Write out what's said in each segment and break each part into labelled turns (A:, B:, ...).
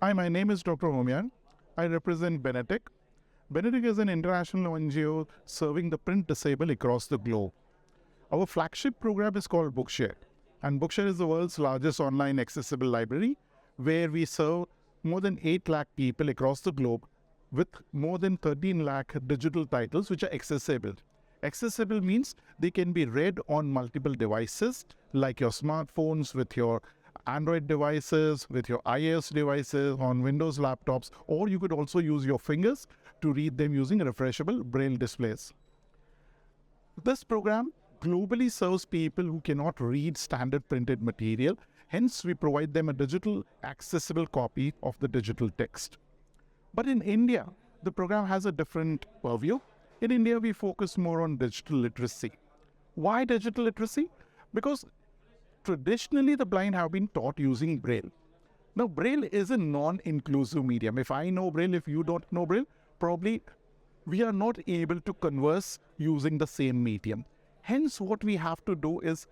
A: Hi, my name is Dr. Homian. I represent Benetech. Benetech is an international NGO serving the print disabled across the globe. Our flagship program is called Bookshare, and Bookshare is the world's largest online accessible library where we serve more than 8 lakh people across the globe with more than 13 lakh digital titles which are accessible. Accessible means they can be read on multiple devices like your smartphones, with your Android devices, with your iOS devices, on Windows laptops, or you could also use your fingers to read them using refreshable braille displays. This program globally serves people who cannot read standard printed material. Hence, we provide them a digital accessible copy of the digital text. But in India, the program has a different purview. In India, we focus more on digital literacy. Why digital literacy? Because traditionally, the blind have been taught using Braille. Now, Braille is a non-inclusive medium. If I know Braille, if you don't know Braille, probably we are not able to converse using the same medium. Hence, what we have to do is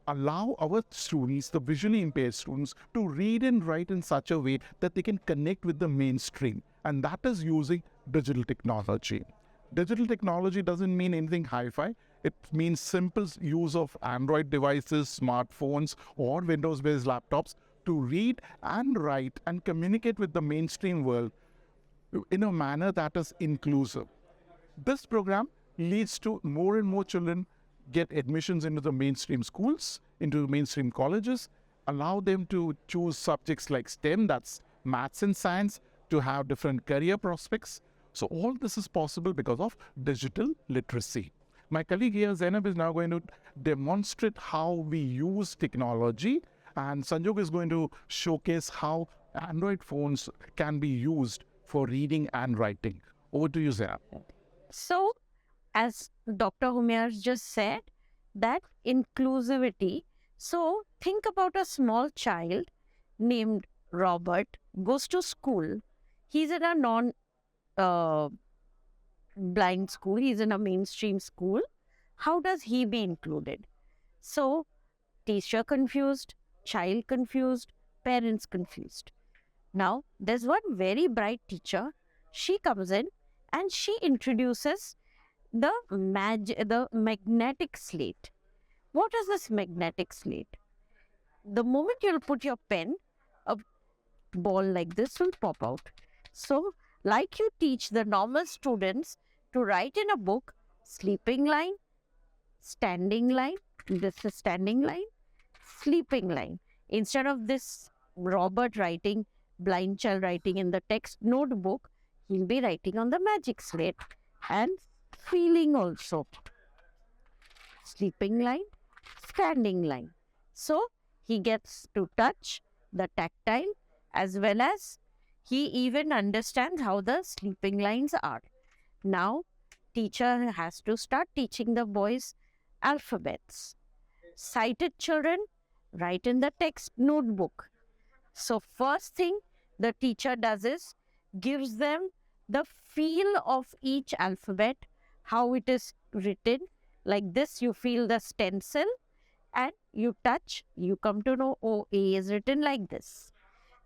A: allow our students, the visually impaired students, to read and write in such a way that they can connect with the mainstream. And that is using digital technology. Digital technology doesn't mean anything hi-fi. It means simple use of Android devices, smartphones, or Windows-based laptops to read and write and communicate with the mainstream world in a manner that is inclusive. This program leads to more and more children get admissions into the mainstream schools, into the mainstream colleges, allow them to choose subjects like STEM, that's maths and science, to have different career prospects. So all this is possible because of digital literacy. My colleague here, Zainab, is now going to demonstrate how we use technology, and Sanjog is going to showcase how Android phones can be used for reading and writing. Over to you, Zainab.
B: So, as Dr. Humair just said, that inclusivity. So, think about a small child named Robert goes to school. He's in a non blind school, he's in a mainstream school. How does he be included? So, teacher confused, child confused, parents confused. Now, there's one very bright teacher. She comes in and she introduces the magnetic slate. What is this magnetic slate? The moment you'll put your pen, a ball like this will pop out. So, like you teach the normal students to write in a book, sleeping line, standing line, this is standing line, sleeping line. Instead of this Robert writing, blind child writing in the text notebook, he'll be writing on the magic slate and feeling also. Sleeping line, standing line. So he gets to touch the tactile as well as he even understands how the sleeping lines are. Now, teacher has to start teaching the boys alphabets. Sighted children write in the text notebook. So first thing the teacher does is gives them the feel of each alphabet, how it is written. Like this, you feel the stencil and you touch, you come to know, oh, A is written like this.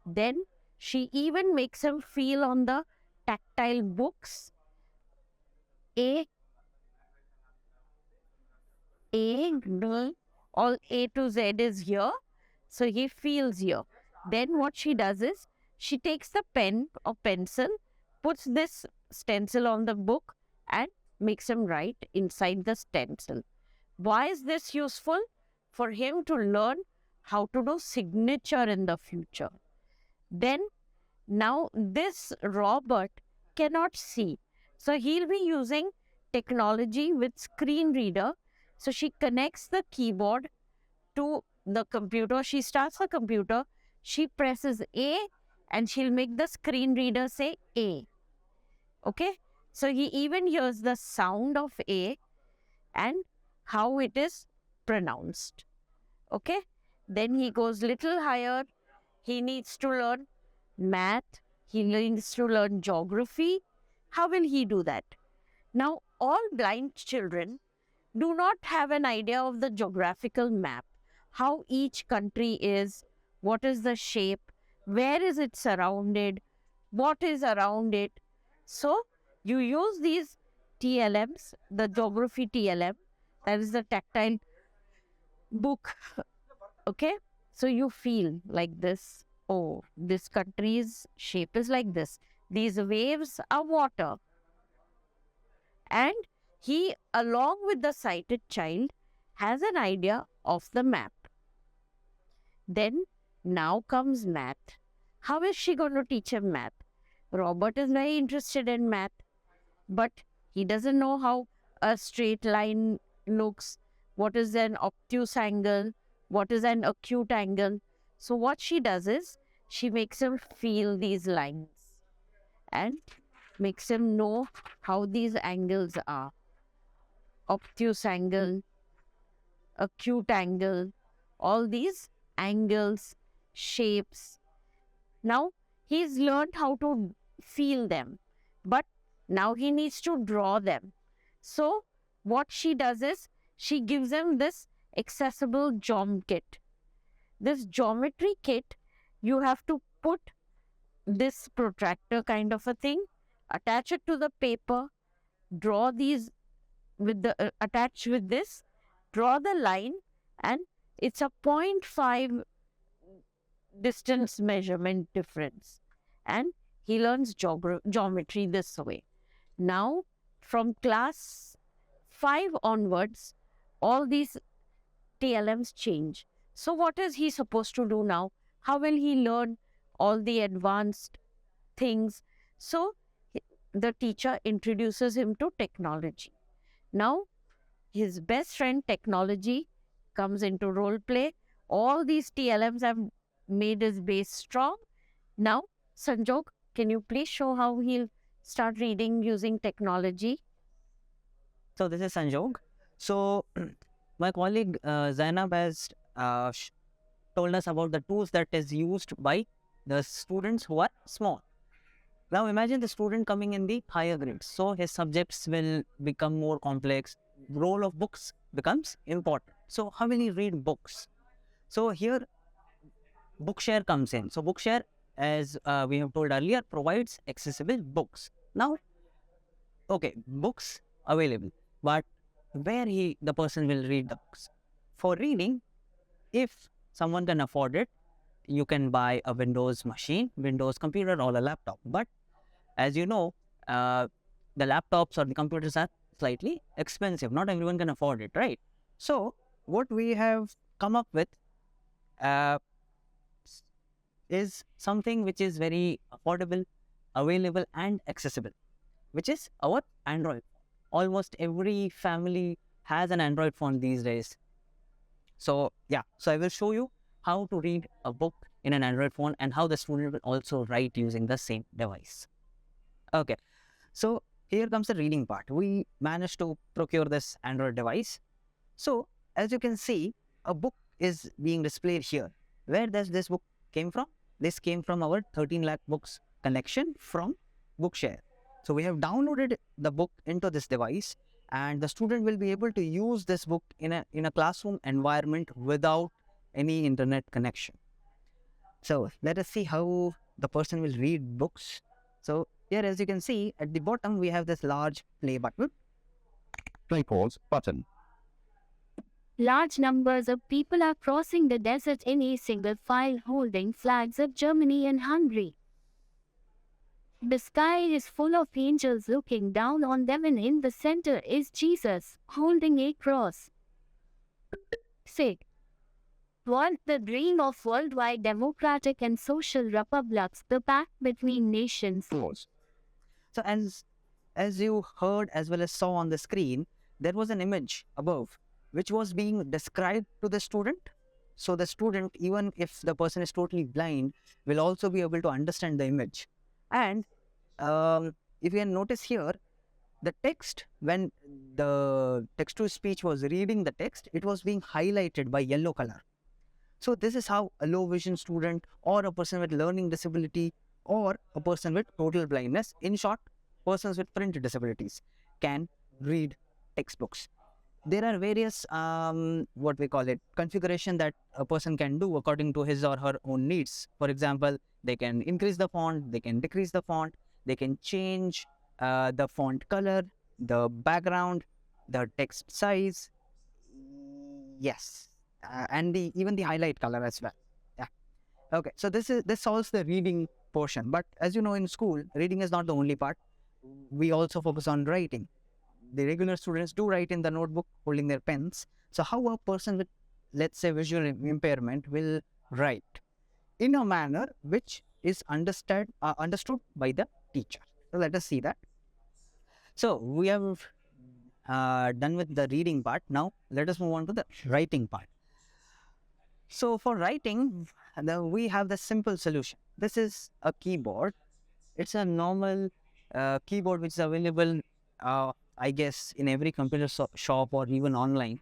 B: Then she even makes them feel on the tactile books. A, B, all A to Z is here. So he feels here. Then what she does is, she takes the pen or pencil, puts this stencil on the book and makes him write inside the stencil. Why is this useful? For him to learn how to do signature in the future. Then, now this Robert cannot see. So he'll be using technology with screen reader. So she connects the keyboard to the computer. She starts her computer. She presses A and she'll make the screen reader say A. Okay. So he even hears the sound of A and how it is pronounced. Okay. Then he goes little higher. He needs to learn math. He needs to learn geography. How will he do that? Now, all blind children do not have an idea of the geographical map, how each country is, what is the shape, where is it surrounded, what is around it. So you use these TLMs, the geography TLM, that is the tactile book. Okay, so you feel like this. Oh, this country's shape is like this. These waves are water. And he, along with the sighted child, has an idea of the map. Then now comes math. How is she going to teach him math? Robert is very interested in math, but he doesn't know how a straight line looks, what is an obtuse angle, what is an acute angle. So what she does is she makes him feel these lines and makes him know how these angles are. Obtuse angle, acute angle, all these angles, shapes. Now he's learned how to feel them, but now he needs to draw them. So what she does is she gives him this accessible geom kit. This geometry kit, you have to put this protractor kind of a thing, attach it to the paper, draw these with the attach with this, draw the line, and it's a 0.5 distance measurement difference. And he learns geometry this way. Now, from class 5 onwards, all these TLMs change. So what is he supposed to do now? How will he learn all the advanced things? So the teacher introduces him to technology. Now, his best friend technology comes into role play. All these TLMs have made his base strong. Now, Sanjog, can you please show how he'll start reading using technology?
C: So this is Sanjog. So my colleague Zainab has told us about the tools that is used by the students who are small. Now imagine the student coming in the higher grades. So his subjects will become more complex. Role of books becomes important. So how will he read books? So here Bookshare comes in. So Bookshare, as we have told earlier, provides accessible books. Now, okay, books available, but where the person will read the books? For reading, if someone can afford it, you can buy a Windows machine, Windows computer, or a laptop. But as you know, the laptops or the computers are slightly expensive. Not everyone can afford it, right? So what we have come up with is something which is very affordable, available, and accessible, which is our Android. Almost every family has an Android phone these days. So yeah, so I will show you how to read a book in an Android phone and how the student will also write using the same device. Okay, so here comes the reading part. We managed to procure this Android device. So as you can see, a book is being displayed here. Where does this book came from? This came from our 13 lakh books collection from Bookshare. So we have downloaded the book into this device, and the student will be able to use this book in a classroom environment without any internet connection. So let us see how the person will read books. So here, as you can see, at the bottom, we have this large play button.
D: Play pause button.
E: Large numbers of people are crossing the desert in a single file holding flags of Germany and Hungary. The sky is full of angels looking down on them, and in the center is Jesus holding a cross. 6. Want the dream of worldwide democratic and social republics, the pact between nations.
D: Pause.
C: So as you heard as well as saw on the screen, there was an image above which was being described to the student. So the student, even if the person is totally blind, will also be able to understand the image. And if you can notice here, the text, when the text-to-speech was reading the text, it was being highlighted by yellow color. So this is how a low vision student or a person with learning disability or a person with total blindness, in short, persons with print disabilities, can read textbooks. there are various what we call it configuration that a person can do according to his or her own needs. For example, they can increase the font, they can decrease the font, they can change the font color, the background, the text size, yes, and even the highlight color as well. Yeah. Okay, so this solves the reading portion. But as you know, in school, reading is not the only part. We also focus on writing. The regular students do write in the notebook holding their pens. So how a person with, let's say, visual impairment will write in a manner which is understood by the teacher. So let us see that. So we have done with the reading part. Now let us move on to the writing part. So for writing, we have the simple solution. This is a keyboard. It's a normal keyboard which is available, I guess, in every computer shop or even online.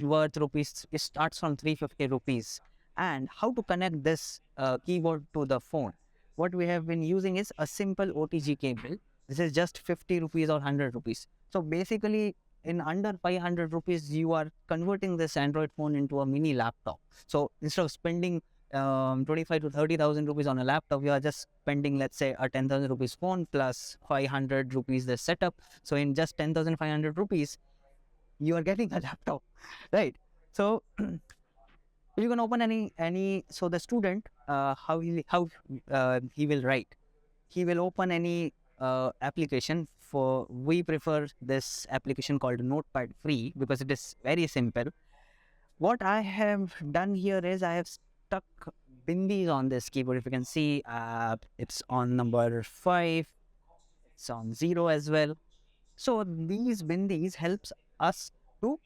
C: Worth rupees, it starts from 350 rupees. And how to connect this keyboard to the phone? What we have been using is a simple OTG cable. This is just 50 rupees or 100 rupees. So basically, in under 500 rupees, you are converting this Android phone into a mini laptop. So instead of spending 25 to 30,000 rupees on a laptop, you are just spending, let's say, a 10,000 rupees phone plus 500 rupees the setup. So in just 10,500 rupees, you are getting a laptop, right? So you can open any. So the student, how he will write. He will open any application. We prefer this application called Notepad Free because it is very simple. What I have done here is I have stuck bindis on this keyboard. If you can see, it's on number 5. It's on 0 as well. So these bindis helps us to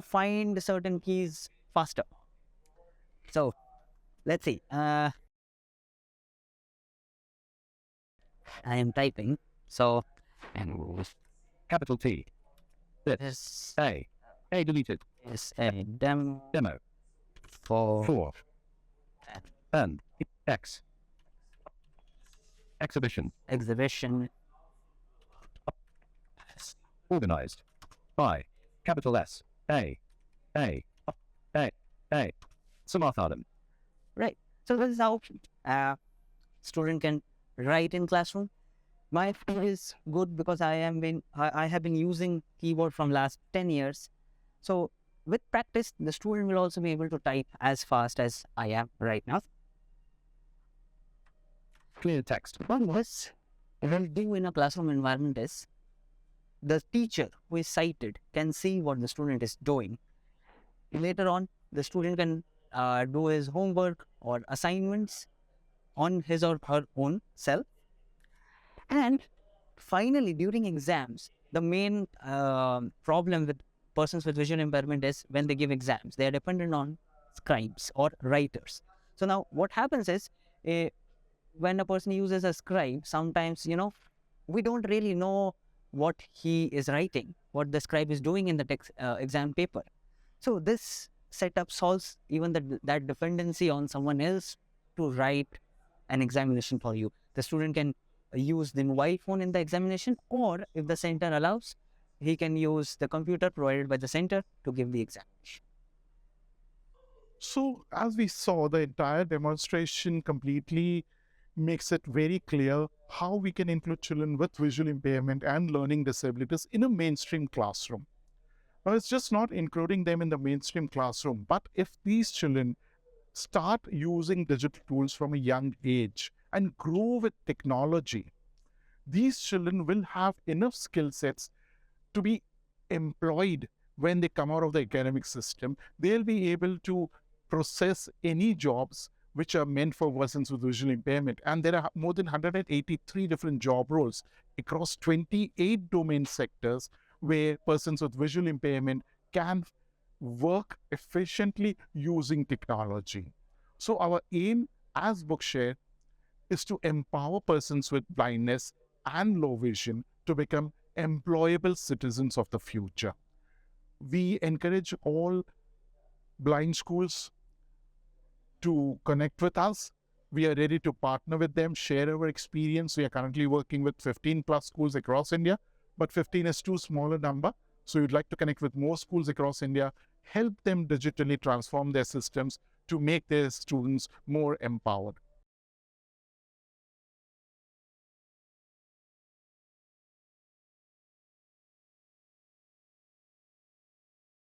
C: find certain keys faster. So let's see. I am typing. So
D: Capital T.
C: this
D: A. A deleted.
C: is a demo
D: Demo.
C: for
D: 4. N. X. Exhibition.
C: exhibition.
D: Organized. I. Capital S. A. A. A. A. Samarthadam.
C: Right. So this is how student can write in classroom. My phone is good because I have been using keyboard from last 10 years. So with practice, the student will also be able to type as fast as I am right now.
D: Clear text.
C: One was will do in a classroom environment is the teacher who is sighted can see what the student is doing. Later on, the student can do his homework or assignments on his or her own self. And finally, during exams, the main problem with persons with visual impairment is when they give exams, they are dependent on scribes or writers. So now what happens is when a person uses a scribe, sometimes, we don't really know what he is writing, what the scribe is doing in the text, exam paper. So this setup solves even that dependency on someone else to write an examination for you. The student can use the mobile phone in the examination, or if the center allows, he can use the computer provided by the center to give the examination.
A: So, as we saw, the entire demonstration completely makes it very clear how we can include children with visual impairment and learning disabilities in a mainstream classroom. Now, it's just not including them in the mainstream classroom, but if these children start using digital tools from a young age and grow with technology, these children will have enough skill sets to be employed when they come out of the academic system. They'll be able to process any jobs which are meant for persons with visual impairment. And there are more than 183 different job roles across 28 domain sectors where persons with visual impairment can work efficiently using technology. So our aim as Bookshare is to empower persons with blindness and low vision to become employable citizens of the future. We encourage all blind schools to connect with us. We are ready to partner with them, share our experience. We are currently working with 15 plus schools across India, but 15 is too small a number. So you'd like to connect with more schools across India, help them digitally transform their systems to make their students more empowered.